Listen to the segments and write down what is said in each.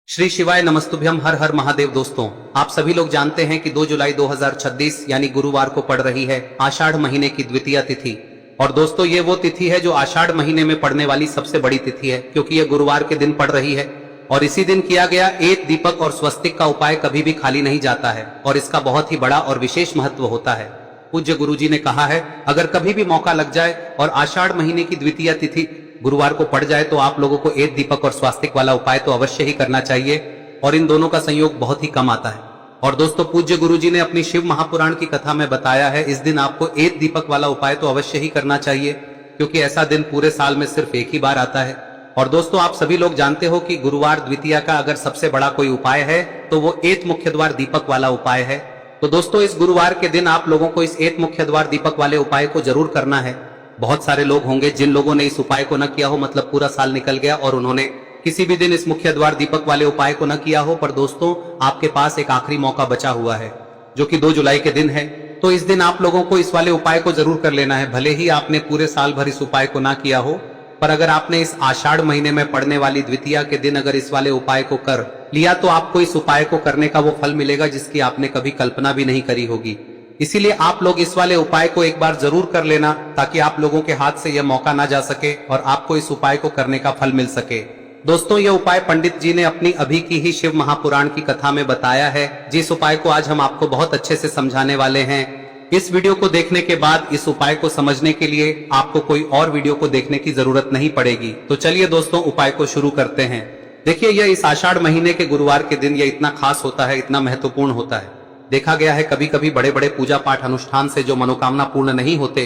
श्री शिवाय नमस्तुभ्यम। हर हर महादेव। दोस्तों, आप सभी लोग जानते हैं कि 2 जुलाई 2026 यानी गुरुवार को पड़ रही है आषाढ़ महीने की द्वितीया तिथि। और दोस्तों, ये वो तिथि है जो आषाढ़ महीने में पड़ने वाली सबसे बड़ी तिथि है, क्योंकि ये गुरुवार के दिन पड़ रही है। और इसी दिन किया गया एक दीपक और स्वस्तिक का उपाय कभी भी खाली नहीं जाता है और इसका बहुत ही बड़ा और विशेष महत्व होता है। पूज्य गुरुजी ने कहा है, अगर कभी भी मौका लग जाए और आषाढ़ महीने की द्वितीया तिथि गुरुवार को पड़ जाए तो आप लोगों को एक दीपक और स्वास्तिक वाला उपाय तो अवश्य ही करना चाहिए। और इन दोनों का संयोग बहुत ही कम आता है। और दोस्तों, पूज्य गुरुजी ने अपनी शिव महापुराण की कथा में बताया है, इस दिन आपको एक दीपक वाला उपाय तो अवश्य ही करना चाहिए, क्योंकि ऐसा दिन पूरे साल में सिर्फ एक ही बार आता है। और दोस्तों, आप सभी लोग जानते हो कि गुरुवार द्वितीया का अगर सबसे बड़ा कोई उपाय है तो वो एक मुख्य द्वार दीपक वाला उपाय है। तो दोस्तों, इस गुरुवार के दिन आप लोगों को इस एक मुख्य द्वार दीपक वाले उपाय को जरूर करना है। बहुत सारे लोग होंगे जिन लोगों ने इस उपाय को न किया हो, मतलब पूरा साल निकल गया और उन्होंने किसी भी दिन इस मुख्य द्वार दीपक वाले उपाय को न किया हो। पर दोस्तों, आपके पास एक आखिरी मौका बचा हुआ है, जो कि 2 जुलाई के दिन है। तो इस दिन आप लोगों को इस वाले उपाय को जरूर कर लेना है। भले ही आपने पूरे साल भर इस उपाय को ना किया हो, पर अगर आपने इस आषाढ़ महीने में पड़ने वाली द्वितीया के दिन अगर इस वाले उपाय को कर लिया तो आपको इस उपाय को करने का वो फल मिलेगा जिसकी आपने कभी कल्पना भी नहीं करी होगी। इसीलिए आप लोग इस वाले उपाय को एक बार जरूर कर लेना, ताकि आप लोगों के हाथ से यह मौका ना जा सके और आपको इस उपाय को करने का फल मिल सके। दोस्तों, यह उपाय पंडित जी ने अपनी अभी की ही शिव महापुराण की कथा में बताया है, जिस उपाय को आज हम आपको बहुत अच्छे से समझाने वाले हैं। इस वीडियो को देखने के बाद इस उपाय को समझने के लिए आपको कोई और वीडियो को देखने की जरूरत नहीं पड़ेगी। तो चलिए दोस्तों, उपाय को शुरू करते हैं। देखिए, यह इस आषाढ़ महीने के गुरुवार के दिन यह इतना खास होता है, इतना महत्वपूर्ण होता है। देखा गया है कभी कभी बड़े बड़े पूजा पाठ अनुष्ठान से जो मनोकामना पूर्ण नहीं होते,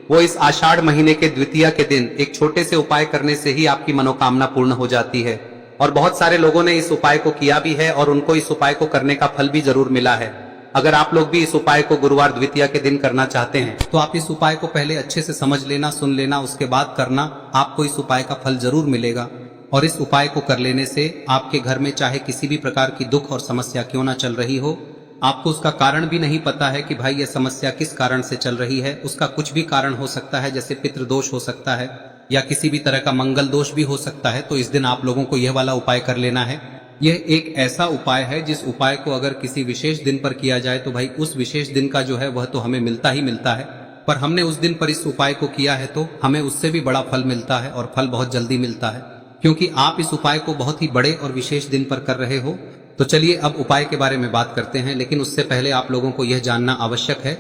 वो इस आषाढ़ महीने के द्वितीया के दिन एक छोटे से उपाय करने से ही आपकी मनोकामना पूर्ण हो जाती है। और बहुत सारे लोगों ने इस उपाय को किया भी है और उनको इस उपाय को करने का फल भी जरूर मिला है। अगर आप लोग भी इस उपाय को गुरुवार द्वितीया के दिन करना चाहते हैं तो आप इस उपाय को पहले अच्छे से समझ लेना, सुन लेना, उसके बाद करना। आपको इस उपाय का फल जरूर मिलेगा। और इस उपाय को कर लेने से आपके घर में चाहे किसी भी प्रकार की दुख और समस्या क्यों ना चल रही हो, आपको उसका कारण भी नहीं पता है कि भाई यह समस्या किस कारण से चल रही है, उसका कुछ भी कारण हो सकता है, जैसे पितृदोष हो सकता है या किसी भी तरह का मंगल दोष भी हो सकता है। तो इस दिन आप लोगों को यह वाला उपाय कर लेना है। यह एक ऐसा उपाय है जिस उपाय को अगर किसी विशेष दिन पर किया जाए तो भाई उस विशेष दिन का जो है वह तो हमें मिलता ही मिलता है, पर हमने उस दिन पर इस उपाय को किया है तो हमें उससे भी बड़ा फल मिलता है और फल बहुत जल्दी मिलता है, क्योंकि आप इस उपाय को बहुत ही बड़े और विशेष दिन पर कर रहे हो। तो चलिए अब उपाय के बारे में बात करते हैं, लेकिन उससे पहले आप लोगों को यह जानना आवश्यक है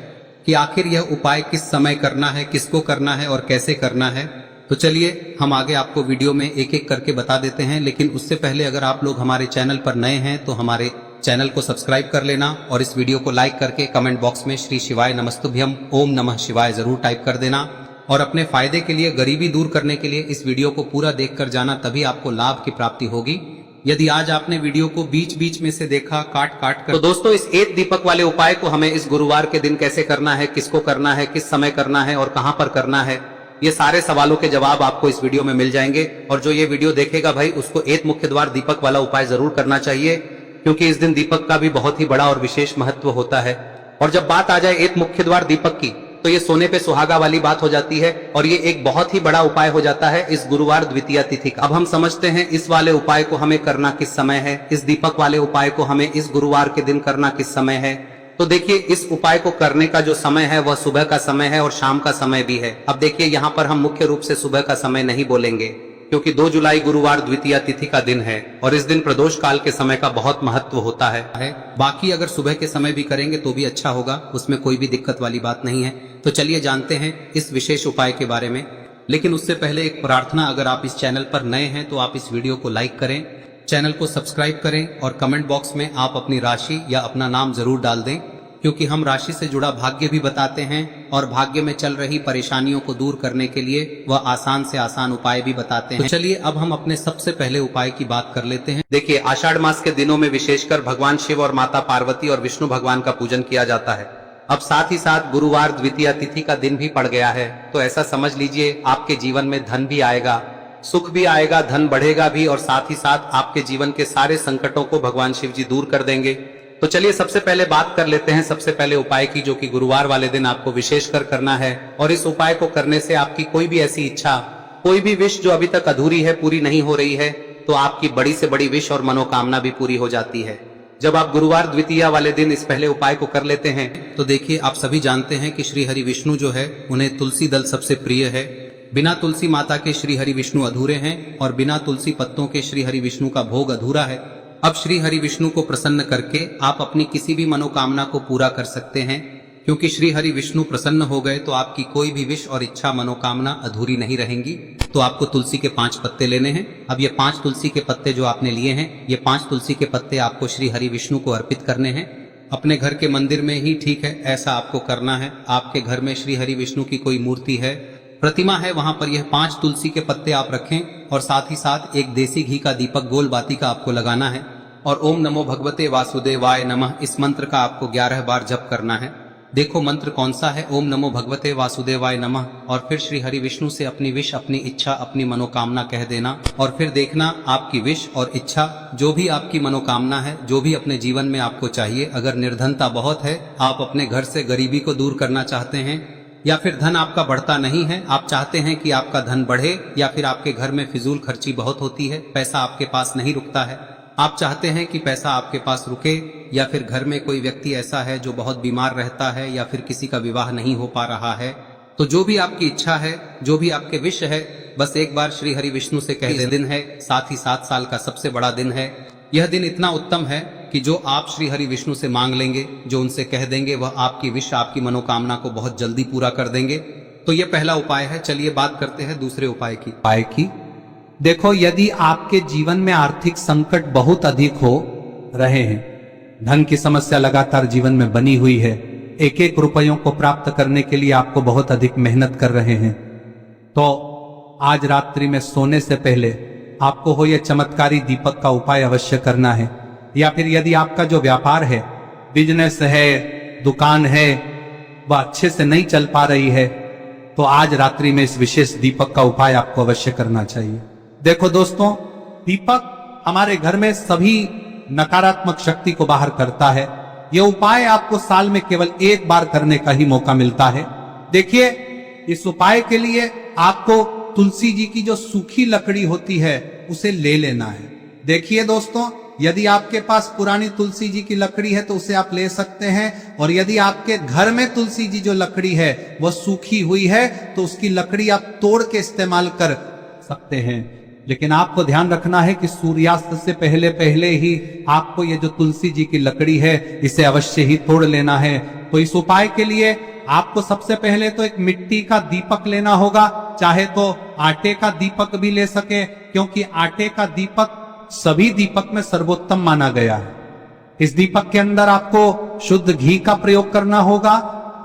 कि आखिर यह उपाय किस समय करना है, किसको करना है और कैसे करना है। तो चलिए हम आगे आपको वीडियो में एक एक करके बता देते हैं, लेकिन उससे पहले अगर आप लोग हमारे चैनल पर नए हैं तो हमारे चैनल को सब्सक्राइब कर लेना और इस वीडियो को लाइक करके कमेंट बॉक्स में श्री शिवाय नमस्तुभ्यम ओम नमः शिवाय जरूर टाइप कर देना। और अपने फायदे के लिए, गरीबी दूर करने के लिए इस वीडियो को पूरा देखकर जाना, तभी आपको लाभ की प्राप्ति होगी। यदि आज आपने वीडियो को बीच बीच में से देखा काट काट कर, तो दोस्तों इस एक दीपक वाले उपाय को हमें इस गुरुवार के दिन कैसे करना है, किसको करना है, किस समय करना है और कहां पर करना है, ये सारे सवालों के जवाब आपको इस वीडियो में मिल जाएंगे। और जो ये वीडियो देखेगा भाई उसको एक मुख्य द्वार दीपक वाला उपाय जरूर करना चाहिए, क्योंकि इस दिन दीपक का भी बहुत ही बड़ा और विशेष महत्व होता है। और जब बात आ जाए एक मुख्य द्वार दीपक की, तो ये सोने पे सुहागा वाली बात हो जाती है और ये एक बहुत ही बड़ा उपाय हो जाता है इस गुरुवार द्वितीया तिथि का। अब हम समझते हैं इस वाले उपाय को हमें करना किस समय है, इस दीपक वाले उपाय को हमें इस गुरुवार के दिन करना किस समय है। तो देखिए, इस उपाय को करने का जो समय है वह सुबह का समय है और शाम का समय भी है। अब देखिए, यहाँ पर हम मुख्य रूप से सुबह का समय नहीं बोलेंगे, क्योंकि 2 जुलाई गुरुवार द्वितीया तिथि का दिन है और इस दिन प्रदोष काल के समय का बहुत महत्व होता है। बाकी अगर सुबह के समय भी करेंगे तो भी अच्छा होगा, उसमें कोई भी दिक्कत वाली बात नहीं है। तो चलिए जानते हैं इस विशेष उपाय के बारे में। लेकिन उससे पहले एक प्रार्थना, अगर आप इस चैनल पर नए हैं तो आप इस वीडियो को लाइक करें, चैनल को सब्सक्राइब करें और कमेंट बॉक्स में आप अपनी राशि या अपना नाम जरूर डाल दें, क्योंकि हम राशि से जुड़ा भाग्य भी बताते हैं और भाग्य में चल रही परेशानियों को दूर करने के लिए वह आसान से आसान उपाय भी बताते हैं। तो चलिए अब हम अपने सबसे पहले उपाय की बात कर लेते हैं। देखिए, आषाढ़ मास के दिनों में विशेषकर भगवान शिव और माता पार्वती और विष्णु भगवान का पूजन किया जाता है। अब साथ ही साथ गुरुवार द्वितीया तिथि का दिन भी पड़ गया है, तो ऐसा समझ लीजिए आपके जीवन में धन भी आएगा, सुख भी आएगा, धन बढ़ेगा भी और साथ ही साथ आपके जीवन के सारे संकटों को भगवान शिव जी दूर कर देंगे। तो चलिए सबसे पहले बात कर लेते हैं सबसे पहले उपाय की, जो कि गुरुवार वाले दिन आपको विशेषकर करना है। और इस उपाय को करने से आपकी कोई भी ऐसी इच्छा, कोई भी विश जो अभी तक अधूरी है, पूरी नहीं हो रही है, तो आपकी बड़ी से बड़ी विश और मनोकामना भी पूरी हो जाती है। जब आप गुरुवार द्वितीया वाले दिन इस पहले उपाय को कर लेते हैं तो देखिए, आप सभी जानते हैं कि श्री हरि विष्णु जो है उन्हें तुलसी दल सबसे प्रिय है। बिना तुलसी माता के श्री हरि विष्णु अधूरे हैं और बिना तुलसी पत्तों के श्री हरि विष्णु का भोग अधूरा है। अब श्री हरि विष्णु को प्रसन्न करके आप अपनी किसी भी मनोकामना को पूरा कर सकते हैं, क्योंकि श्री हरि विष्णु प्रसन्न हो गए तो आपकी कोई भी विश और इच्छा मनोकामना अधूरी नहीं रहेंगी। तो आपको तुलसी के 5 पत्ते लेने हैं। अब ये 5 तुलसी के पत्ते जो आपने लिए हैं, ये 5 तुलसी के पत्ते आपको श्री हरि विष्णु को अर्पित करने हैं। अपने घर के मंदिर में ही ठीक है, ऐसा आपको करना है। आपके घर में श्री हरि विष्णु की कोई मूर्ति है, प्रतिमा है, वहां पर यह 5 तुलसी के पत्ते आप रखें और साथ ही साथ एक देसी घी का दीपक गोल बाती का आपको लगाना है और ओम नमो भगवते वासुदेवाय नमः इस मंत्र का आपको 11 बार जप करना है। देखो मंत्र कौन सा है, ओम नमो भगवते वासुदेवाय नमः, और फिर श्री हरि विष्णु से अपनी विश, अपनी इच्छा, अपनी मनोकामना कह देना और फिर देखना आपकी विश और इच्छा, जो भी आपकी मनोकामना है, जो भी अपने जीवन में आपको चाहिए। अगर निर्धनता बहुत है, आप अपने घर से गरीबी को दूर करना चाहते हैं, या फिर धन आपका बढ़ता नहीं है, आप चाहते हैं कि आपका धन बढ़े, या फिर आपके घर में फिजूल खर्ची बहुत होती है, पैसा आपके पास नहीं रुकता है, आप चाहते हैं कि पैसा आपके पास रुके, या फिर घर में कोई व्यक्ति ऐसा है जो बहुत बीमार रहता है, या फिर किसी का विवाह नहीं हो पा रहा है, तो जो भी आपकी इच्छा है, जो भी आपके विश है, बस एक बार श्री हरि विष्णु से कह दे। दिन है, साथ ही 7 साल का सबसे बड़ा दिन है। यह दिन इतना उत्तम है कि जो आप श्री हरि विष्णु से मांग लेंगे, जो उनसे कह देंगे, वह आपकी विश, आपकी मनोकामना को बहुत जल्दी पूरा कर देंगे। तो यह पहला उपाय है। चलिए बात करते हैं दूसरे उपाय की। देखो, यदि आपके जीवन में आर्थिक संकट बहुत अधिक हो रहे हैं, धन की समस्या लगातार जीवन में बनी हुई है, एक एक रुपयों को प्राप्त करने के लिए आपको बहुत अधिक मेहनत कर रहे हैं, तो आज रात्रि में सोने से पहले आपको हो यह चमत्कारी दीपक का उपाय अवश्य करना है। या फिर यदि आपका जो व्यापार है, बिजनेस है, दुकान है, वह अच्छे से नहीं चल पा रही है, तो आज रात्रि में इस विशेष दीपक का उपाय आपको अवश्य करना चाहिए। देखो दोस्तों, दीपक हमारे घर में सभी नकारात्मक शक्ति को बाहर करता है। यह उपाय आपको साल में केवल 1 बार करने का ही मौका मिलता है। देखिए, इस उपाय के लिए आपको तुलसी जी की जो सूखी लकड़ी होती है उसे ले लेना है। देखिए दोस्तों, यदि आपके पास पुरानी तुलसी जी की लकड़ी है तो उसे आप ले सकते हैं, और यदि आपके घर में तुलसी जी जो लकड़ी है वह सूखी हुई है तो उसकी लकड़ी आप तोड़ के इस्तेमाल कर सकते हैं। लेकिन आपको ध्यान रखना है कि सूर्यास्त से पहले पहले ही आपको ये जो तुलसी जी की लकड़ी है इसे अवश्य ही तोड़ लेना है। तो इस उपाय के लिए आपको सबसे पहले तो एक मिट्टी का दीपक लेना होगा, चाहे तो आटे का दीपक भी ले सके, क्योंकि आटे का दीपक सभी दीपक में सर्वोत्तम माना गया है। इस दीपक के अंदर आपको शुद्ध घी का प्रयोग करना होगा,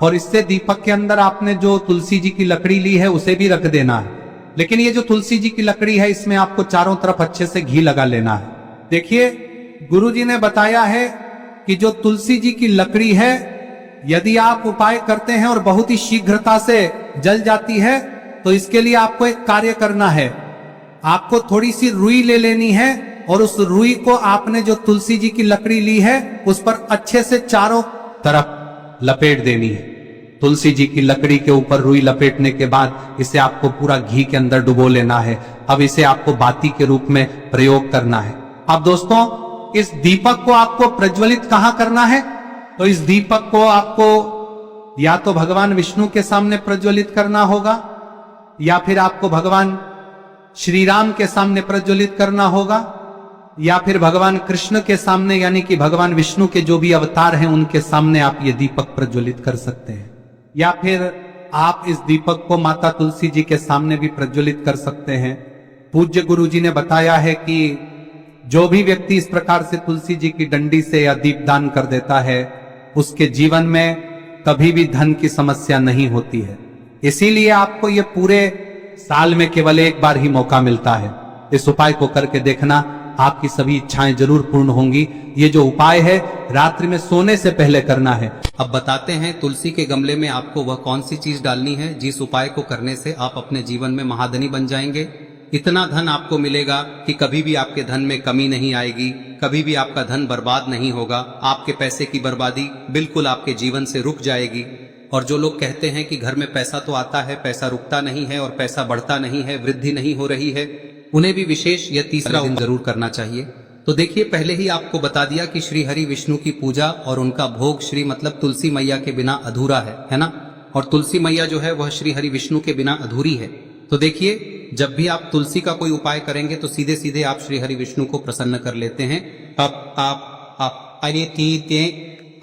और इससे दीपक के अंदर आपने जो तुलसी जी की लकड़ी ली है उसे भी रख देना है। लेकिन ये जो तुलसी जी की लकड़ी है, इसमें आपको चारों तरफ अच्छे से घी लगा लेना है। देखिए, गुरु जी ने बताया है कि जो तुलसी जी की लकड़ी है, यदि आप उपाय करते हैं और बहुत ही शीघ्रता से जल जाती है, तो इसके लिए आपको एक कार्य करना है। आपको थोड़ी सी रुई ले लेनी है और उस रुई को आपने जो तुलसी जी की लकड़ी ली है उस पर अच्छे से चारों तरफ लपेट देनी है। तुलसी जी की लकड़ी के ऊपर रुई लपेटने के बाद इसे आपको पूरा घी के अंदर डुबो लेना है। अब इसे आपको बाती के रूप में प्रयोग करना है। अब दोस्तों, इस दीपक को आपको प्रज्वलित कहां करना है? तो इस दीपक को आपको या तो भगवान विष्णु के सामने प्रज्वलित करना होगा, या फिर आपको भगवान श्री राम के सामने प्रज्वलित करना होगा, या फिर भगवान कृष्ण के सामने, यानी कि भगवान विष्णु के जो भी अवतार हैं उनके सामने आप ये दीपक प्रज्वलित कर सकते हैं। या फिर आप इस दीपक को माता तुलसी जी के सामने भी प्रज्वलित कर सकते हैं। पूज्य गुरु जी ने बताया है कि जो भी व्यक्ति इस प्रकार से तुलसी जी की डंडी से या दीपदान कर देता है, उसके जीवन में कभी भी धन की समस्या नहीं होती है। इसीलिए आपको ये पूरे साल में केवल 1 बार ही मौका मिलता है। इस उपाय को करके देखना, आपकी सभी इच्छाएं जरूर पूर्ण होंगी। ये जो उपाय है रात्रि में सोने से पहले करना है। अब बताते हैं तुलसी के गमले में आपको वह कौन सी चीज डालनी है जिस उपाय को करने से आप अपने जीवन में महाधनी बन जाएंगे। इतना धन आपको मिलेगा कि कभी भी आपके धन में कमी नहीं आएगी, कभी भी आपका धन बर्बाद नहीं होगा। आपके पैसे की बर्बादी बिल्कुल आपके जीवन से रुक जाएगी। और जो लोग कहते हैं कि घर में पैसा तो आता है, पैसा रुकता नहीं है और पैसा बढ़ता नहीं है, वृद्धि नहीं हो रही है, उन्हें भी विशेष यह तीसरा दिन जरूर करना चाहिए। तो देखिए, पहले ही आपको बता दिया कि श्री हरि विष्णु की पूजा और उनका भोग श्री मतलब तुलसी मैया के बिना अधूरा है ना। और तुलसी मैया जो है वह श्री हरि विष्णु के बिना अधूरी है। तो देखिए, जब भी आप तुलसी का कोई उपाय करेंगे तो सीधे सीधे आप श्री हरि विष्णु को प्रसन्न कर लेते हैं।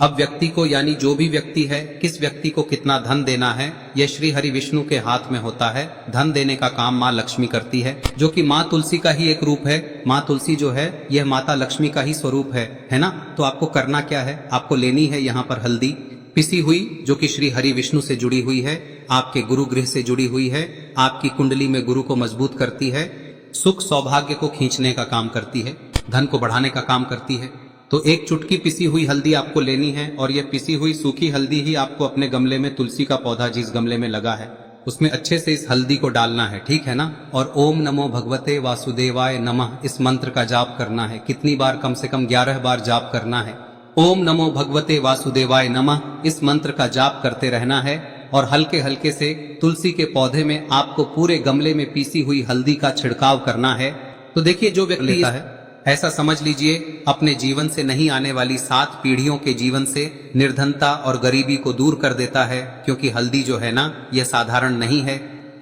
अब व्यक्ति को, यानी जो भी व्यक्ति है, किस व्यक्ति को कितना धन देना है, यह श्री हरि विष्णु के हाथ में होता है। धन देने का काम माँ लक्ष्मी करती है, जो कि माँ तुलसी का ही एक रूप है। माँ तुलसी जो है यह माता लक्ष्मी का ही स्वरूप है ना। तो आपको करना क्या है, आपको लेनी है यहाँ पर हल्दी पिसी हुई, जो कि श्री हरि विष्णु से जुड़ी हुई है, आपके गुरु गृह से जुड़ी हुई है, आपकी कुंडली में गुरु को मजबूत करती है, सुख सौभाग्य को खींचने का काम करती है, धन को बढ़ाने का काम करती है। तो एक चुटकी पिसी हुई हल्दी आपको लेनी है और यह पिसी हुई सूखी हल्दी ही आपको अपने गमले में, तुलसी का पौधा जिस गमले में लगा है उसमें अच्छे से इस हल्दी को डालना है, ठीक है ना। और ओम नमो भगवते वासुदेवाय नमः इस मंत्र का जाप करना है। कितनी बार? कम से कम 11 बार जाप करना है। ओम नमो भगवते वासुदेवाय नमः इस मंत्र का जाप करते रहना है और हल्के हल्के से तुलसी के पौधे में आपको पूरे गमले में पीसी हुई हल्दी का छिड़काव करना है। तो देखिए, जो व्यक्ति लेता है, ऐसा समझ लीजिए अपने जीवन से नहीं आने वाली 7 पीढ़ियों के जीवन से निर्धनता और गरीबी को दूर कर देता है। क्योंकि हल्दी जो है ना, यह साधारण नहीं है।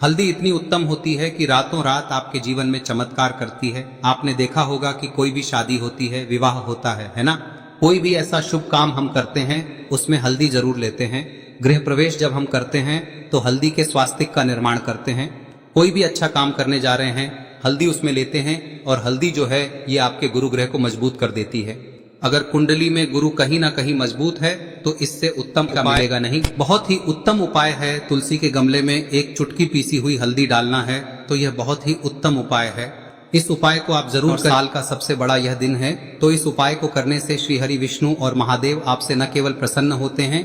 हल्दी इतनी उत्तम होती है कि रातों रात आपके जीवन में चमत्कार करती है। आपने देखा होगा कि कोई भी शादी होती है, विवाह होता है ना, कोई भी ऐसा शुभ काम हम करते हैं उसमें हल्दी जरूर लेते हैं। गृह प्रवेश जब हम करते हैं तो हल्दी के स्वास्तिक का निर्माण करते हैं। कोई भी अच्छा काम करने जा रहे हैं, हल्दी उसमें लेते हैं और हल्दी जो है ये आपके गुरु ग्रह को मजबूत कर देती है। अगर कुंडली में गुरु कहीं ना कहीं मजबूत है तो इससे उत्तम का मिलेगा नहीं। बहुत ही उत्तम उपाय है, तुलसी के गमले में एक चुटकी पीसी हुई हल्दी डालना है। तो यह बहुत ही उत्तम उपाय है। इस उपाय को आप जरूर, साल का सबसे बड़ा यह दिन है, तो इस उपाय को करने से श्री हरि विष्णु और महादेव आपसे न केवल प्रसन्न होते हैं,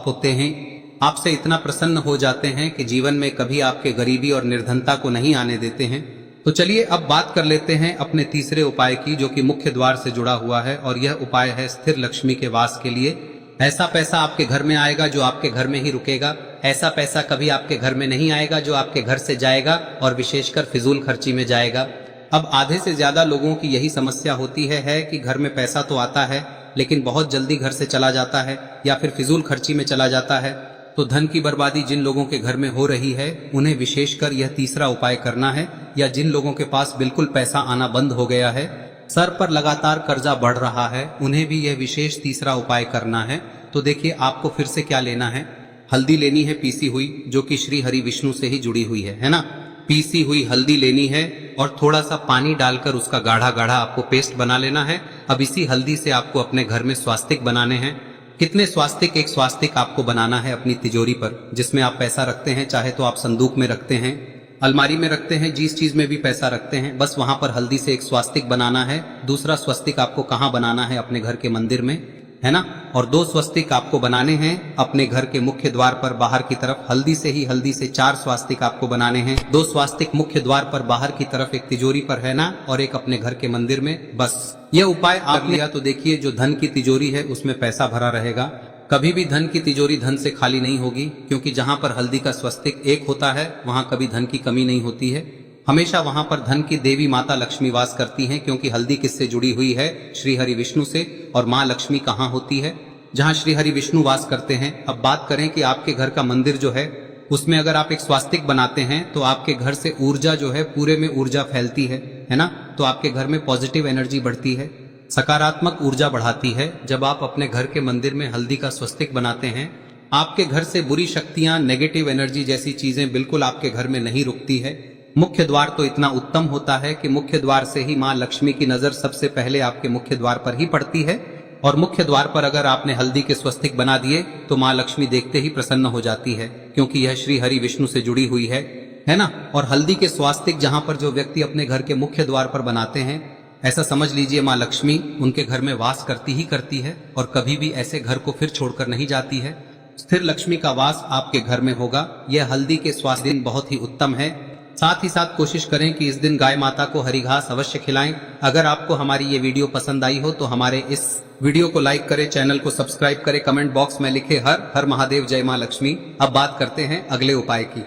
होते हैं, आपसे इतना प्रसन्न हो जाते हैं कि जीवन में कभी आपके गरीबी और निर्धनता को नहीं आने देते हैं। तो चलिए अब बात कर लेते हैं अपने तीसरे उपाय की, जो कि मुख्य द्वार से जुड़ा हुआ है। और यह उपाय है स्थिर लक्ष्मी के वास के लिए। ऐसा पैसा आपके घर में आएगा जो आपके घर में ही रुकेगा। ऐसा पैसा कभी आपके घर में नहीं आएगा जो आपके घर से जाएगा और विशेषकर फिजूल खर्ची में जाएगा। अब आधे से ज्यादा लोगों की यही समस्या होती है कि घर में पैसा तो आता है लेकिन बहुत जल्दी घर से चला जाता है या फिर फिजूल खर्ची में चला जाता है। तो धन की बर्बादी जिन लोगों के घर में हो रही है उन्हें विशेषकर यह तीसरा उपाय करना है। या जिन लोगों के पास बिल्कुल पैसा आना बंद हो गया है, सर पर लगातार कर्जा बढ़ रहा है, उन्हें भी यह विशेष तीसरा उपाय करना है। तो देखिए, आपको फिर से क्या लेना है, हल्दी लेनी है पीसी हुई, जो कि श्री हरि विष्णु से ही जुड़ी हुई है ना। पीसी हुई हल्दी लेनी है और थोड़ा सा पानी डालकर उसका गाढ़ा गाढ़ा आपको पेस्ट बना लेना है। अब इसी हल्दी से आपको अपने घर में स्वास्तिक बनाने हैं। कितने स्वास्तिक? एक स्वास्तिक आपको बनाना है अपनी तिजोरी पर, जिसमें आप पैसा रखते हैं। चाहे तो आप संदूक में रखते हैं, अलमारी में रखते हैं, जिस चीज में भी पैसा रखते हैं, बस वहां पर हल्दी से एक स्वास्तिक बनाना है। दूसरा स्वस्तिक आपको कहाँ बनाना है? अपने घर के मंदिर में, है ना। और 2 स्वस्तिक आपको बनाने हैं अपने घर के मुख्य द्वार पर बाहर की तरफ। हल्दी से 4 स्वास्तिक आपको बनाने हैं। 2 स्वास्तिक मुख्य द्वार पर बाहर की तरफ, एक तिजोरी पर, है ना, और एक अपने घर के मंदिर में। बस यह उपाय आप लिया तो देखिए, जो धन की तिजोरी है उसमें पैसा भरा रहेगा। कभी भी धन की तिजोरी धन से खाली नहीं होगी, क्योंकि जहां पर हल्दी का स्वस्तिक एक होता है वहां कभी धन की कमी नहीं होती है। हमेशा वहां पर धन की देवी माता लक्ष्मी वास करती हैं, क्योंकि हल्दी किससे जुड़ी हुई है? श्री हरि विष्णु से। और माँ लक्ष्मी कहाँ होती है? जहाँ श्री हरि विष्णु वास करते हैं। अब बात करें कि आपके घर का मंदिर जो है उसमें अगर आप एक स्वास्तिक बनाते हैं तो आपके घर से ऊर्जा जो है, पूरे में ऊर्जा फैलती है ना। तो आपके घर में पॉजिटिव एनर्जी बढ़ती है, सकारात्मक ऊर्जा बढ़ाती है। जब आप अपने घर के मंदिर में हल्दी का स्वस्तिक बनाते हैं, आपके घर से बुरी शक्तियां, नेगेटिव एनर्जी जैसी चीजें बिल्कुल आपके घर में नहीं रुकती है। मुख्य द्वार तो इतना उत्तम होता है कि मुख्य द्वार से ही माँ लक्ष्मी की नजर सबसे पहले आपके मुख्य द्वार पर ही पड़ती है। और मुख्य द्वार पर अगर आपने हल्दी के स्वस्तिक बना दिए तो माँ लक्ष्मी देखते ही प्रसन्न हो जाती है, क्योंकि यह श्री हरि विष्णु से जुड़ी हुई है ना। और हल्दी के स्वास्तिक जहां पर जो व्यक्ति अपने घर के मुख्य द्वार पर बनाते हैं, ऐसा समझ लीजिए माँ लक्ष्मी उनके घर में वास करती ही करती है और कभी भी ऐसे घर को फिर छोड़कर नहीं जाती है। स्थिर लक्ष्मी का वास आपके घर में होगा। यह हल्दी के स्वास्थ्य दिन बहुत ही उत्तम है। साथ ही साथ कोशिश करें कि इस दिन गाय माता को हरी घास अवश्य खिलाएं। अगर आपको हमारी ये वीडियो पसंद आई हो तो हमारे इस वीडियो को लाइक करें, चैनल को सब्सक्राइब करें, कमेंट बॉक्स में लिखे हर हर महादेव, जय माँ लक्ष्मी। अब बात करते हैं अगले उपाय की।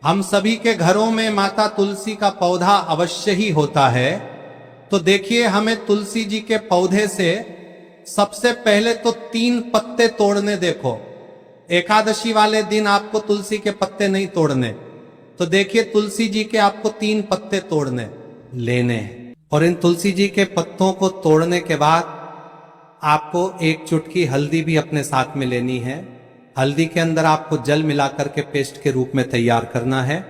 हम सभी के घरों में माता तुलसी का पौधा अवश्य ही होता है। तो देखिए, हमें तुलसी जी के पौधे से सबसे पहले तो 3 पत्ते तोड़ने। देखो, एकादशी वाले दिन आपको तुलसी के पत्ते नहीं तोड़ने। तो देखिए, तुलसी जी के आपको 3 पत्ते तोड़ने लेने हैं। और इन तुलसी जी के पत्तों को तोड़ने के बाद आपको 1 चुटकी हल्दी भी अपने साथ में लेनी है। हल्दी के अंदर आपको जल मिलाकर के पेस्ट के रूप में तैयार करना है।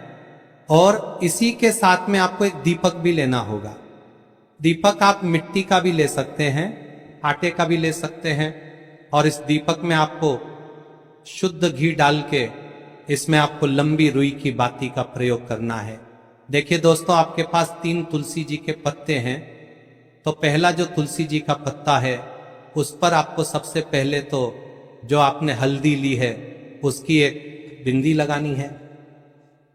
और इसी के साथ में आपको एक दीपक भी लेना होगा। दीपक आप मिट्टी का भी ले सकते हैं, आटे का भी ले सकते हैं। और इस दीपक में आपको शुद्ध घी डाल के इसमें आपको लंबी रुई की बाती का प्रयोग करना है। देखिए दोस्तों, आपके पास 3 तुलसी जी के पत्ते हैं। तो पहला जो तुलसी जी का पत्ता है उस पर आपको सबसे पहले तो जो आपने हल्दी ली है उसकी एक बिंदी लगानी है।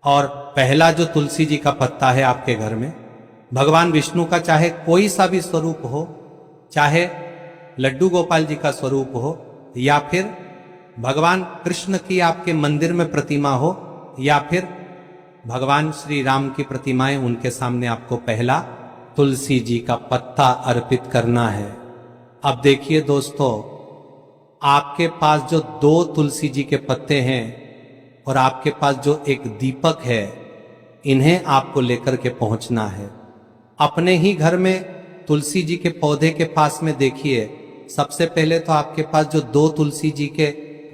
और पहला जो तुलसी जी का पत्ता है आपके घर में, भगवान विष्णु का चाहे कोई सा भी स्वरूप हो, चाहे लड्डू गोपाल जी का स्वरूप हो, या फिर भगवान कृष्ण की आपके मंदिर में प्रतिमा हो, या फिर भगवान श्री राम की प्रतिमाएं, उनके सामने आपको पहला तुलसी जी का पत्ता अर्पित करना है। अब देखिए दोस्तों, आपके पास जो 2 तुलसी जी के पत्ते हैं और आपके पास जो एक दीपक है, इन्हें आपको लेकर के पहुंचना है। अपने ही घर में तुलसी जी के पौधे के पास में देखिए, सबसे पहले तो आपके पास जो 2 तुलसी जी के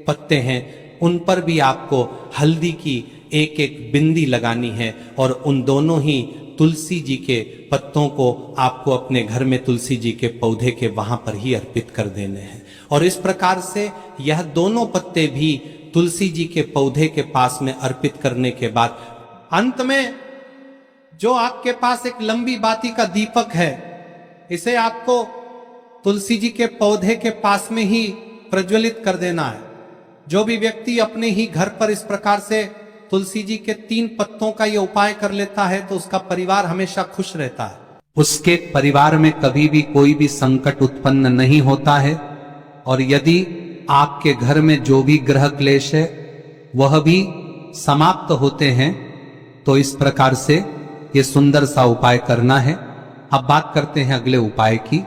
पत्ते हैं उन पर भी आपको हल्दी की एक एक बिंदी लगानी है। और उन दोनों ही तुलसी जी के पत्तों को आपको अपने घर में तुलसी जी के पौधे के वहां पर ही अर्पित कर देने हैं। और इस प्रकार से यह दोनों पत्ते भी तुलसी जी के पौधे के पास में अर्पित करने के बाद अंत में जो आपके पास एक लंबी बाती का दीपक है, इसे आपको तुलसी जी के पौधे के पास में ही प्रज्वलित कर देना है। जो भी व्यक्ति अपने ही घर पर इस प्रकार से तुलसी जी के 3 पत्तों का यह उपाय कर लेता है तो उसका परिवार हमेशा खुश रहता है। उसके परिवार में कभी भी कोई भी संकट उत्पन्न नहीं होता है। और यदि आपके घर में जो भी ग्रह क्लेश है वह भी समाप्त होते हैं। तो इस प्रकार से ये सुंदर सा उपाय करना है। अब बात करते हैं अगले उपाय की।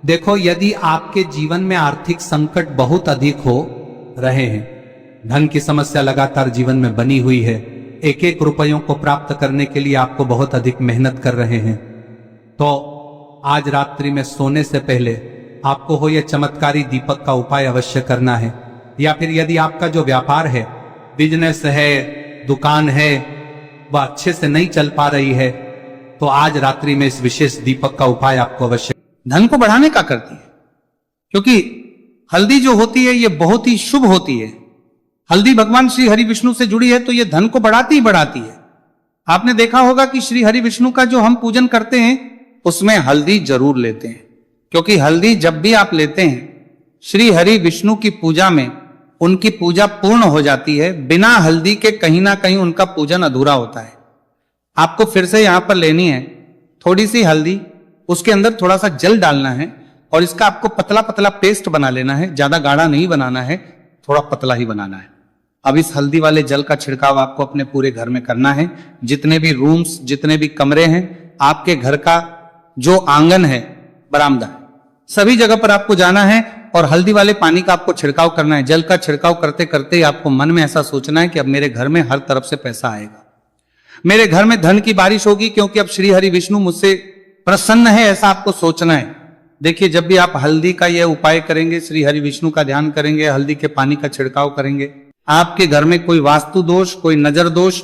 देखो, यदि आपके जीवन में आर्थिक संकट बहुत अधिक हो रहे हैं, धन की समस्या लगातार जीवन में बनी हुई है, 1-1 रुपयों को प्राप्त करने के लिए आपको बहुत अधिक मेहनत कर रहे हैं, तो आज रात्रि में सोने से पहले आपको हो यह चमत्कारी दीपक का उपाय अवश्य करना है। या फिर यदि आपका जो व्यापार है, बिजनेस है, दुकान है, वह अच्छे से नहीं चल पा रही है, तो आज रात्रि में इस विशेष दीपक का उपाय आपको अवश्य। धन को बढ़ाने का करती है, क्योंकि हल्दी जो होती है ये बहुत ही शुभ होती है। हल्दी भगवान श्री हरि विष्णु से जुड़ी है तो ये धन को बढ़ाती ही बढ़ाती है। आपने देखा होगा कि श्री हरि विष्णु का जो हम पूजन करते हैं उसमें हल्दी जरूर लेते हैं, क्योंकि हल्दी जब भी आप लेते हैं श्री हरि विष्णु की पूजा में उनकी पूजा पूर्ण हो जाती है। बिना हल्दी के कहीं ना कहीं उनका पूजन अधूरा होता है। आपको फिर से यहां पर लेनी है थोड़ी सी हल्दी, उसके अंदर थोड़ा सा जल डालना है और इसका आपको पतला पतला पेस्ट बना लेना है। ज्यादा गाढ़ा नहीं बनाना है, थोड़ा पतला ही बनाना है। अब इस हल्दी वाले जल का छिड़काव आपको अपने पूरे घर में करना है। जितने भी रूम्स, जितने भी कमरे हैं, आपके घर का जो आंगन है, बरामदा है, सभी जगह पर आपको जाना है और हल्दी वाले पानी का आपको छिड़काव करना है। जल का छिड़काव करते करते आपको मन में ऐसा सोचना है कि अब मेरे घर में हर तरफ से पैसा आएगा, मेरे घर में धन की बारिश होगी, क्योंकि अब श्री हरि विष्णु मुझसे प्रसन्न है, ऐसा आपको सोचना है। देखिए, जब भी आप हल्दी का यह उपाय करेंगे, श्री हरि विष्णु का ध्यान करेंगे, हल्दी के पानी का छिड़काव करेंगे, आपके घर में कोई वास्तु दोष, कोई नजर दोष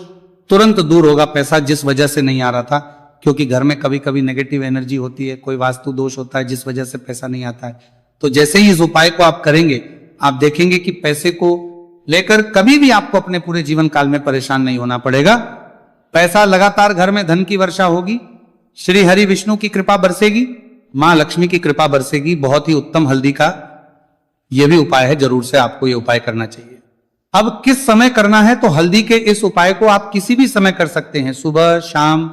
तुरंत दूर होगा। पैसा जिस वजह से नहीं आ रहा था, क्योंकि घर में कभी कभी नेगेटिव एनर्जी होती है, कोई वास्तु दोष होता है जिस वजह से पैसा नहीं आता है। तो जैसे ही इस उपाय को आप करेंगे, आप देखेंगे कि पैसे को लेकर कभी भी आपको अपने पूरे जीवन काल में परेशान नहीं होना पड़ेगा। पैसा लगातार घर में धन की वर्षा होगी, श्री हरि विष्णु की कृपा बरसेगी, मां लक्ष्मी की कृपा बरसेगी। बहुत ही उत्तम हल्दी का यह भी उपाय है, जरूर से आपको यह उपाय करना चाहिए। अब किस समय करना है, तो हल्दी के इस उपाय को आप किसी भी समय कर सकते हैं, सुबह, शाम,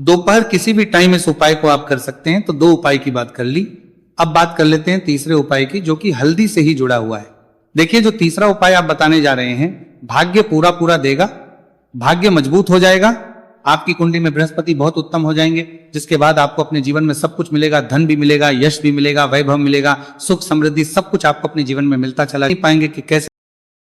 दोपहर, किसी भी टाइम इस उपाय को आप कर सकते हैं। तो 2 उपाय की बात कर ली। अब बात कर लेते हैं तीसरे उपाय की, जो कि हल्दी से ही जुड़ा हुआ है। देखिए, जो तीसरा उपाय आप बताने जा रहे हैं, भाग्य पूरा पूरा देगा, भाग्य मजबूत हो जाएगा, आपकी कुंडली में बृहस्पति बहुत उत्तम हो जाएंगे, जिसके बाद आपको अपने जीवन में सब कुछ मिलेगा, धन भी मिलेगा, यश भी मिलेगा, वैभव मिलेगा, सुख समृद्धि सब कुछ आपको अपने जीवन में मिलता चला नहीं पाएंगे कि कैसे